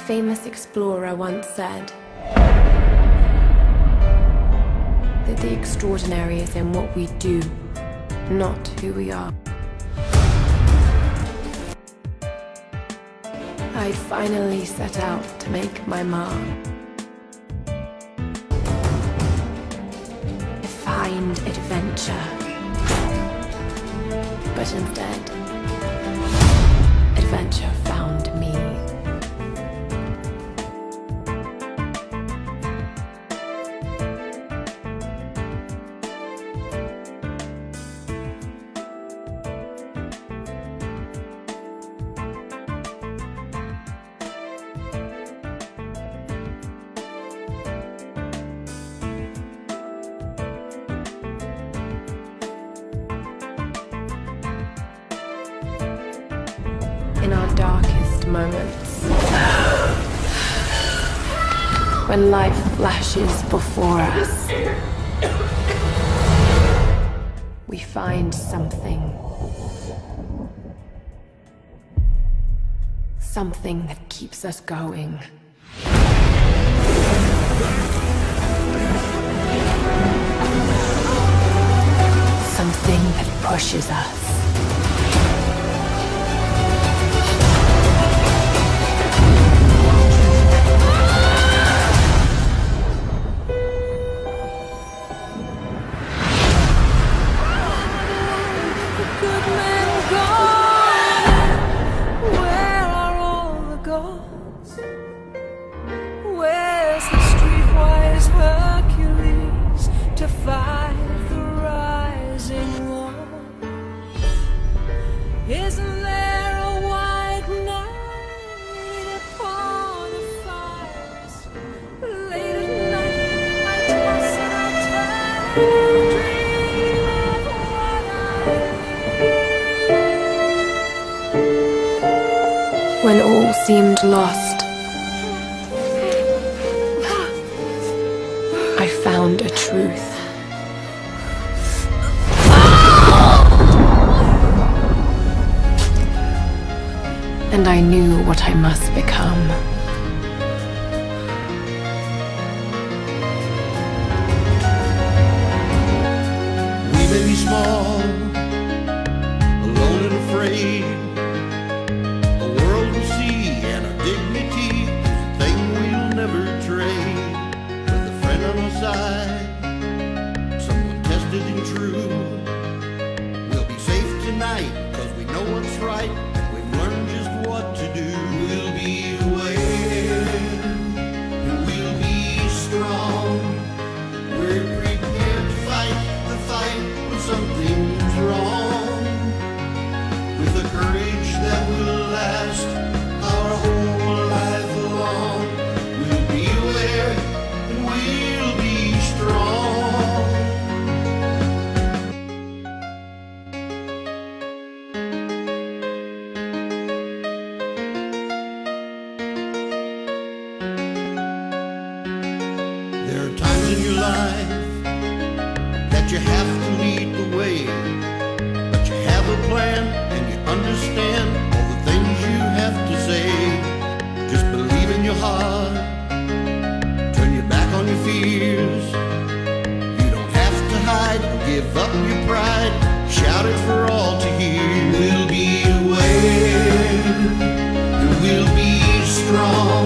famous explorer once said that the extraordinary is in what we do, not who we are. I'd finally set out to make my mark. To find adventure. But instead, adventure found me. In our darkest moments, when life flashes before us, we find something that keeps us going. Something that pushes us. Where's the streetwise Hercules to fight the rising war? Isn't there a white knight upon the fires? Late at night I toss and I turn and dream of what I When all seemed lost, I found a truth. And I knew what I must become. We may be small, alone and afraid. The world will see, and our dignity is a thing we'll never trade. With a friend on our side, someone tested and true. We'll be safe tonight, 'cause we know what's right. We've learned just what to do. We'll be aware, and we'll be strong. We're prepared to fight the fight when something's wrong. With a courage that will last our whole life long. We'll be aware and we'll be strong. There are times in your life that you have to lead the way, but you have a plan and you understand all the things you have to say. Just believe in your heart, turn your back on your fears. You don't have to hide or give up your pride. Shout it for all to hear. We'll be aware and we'll be strong.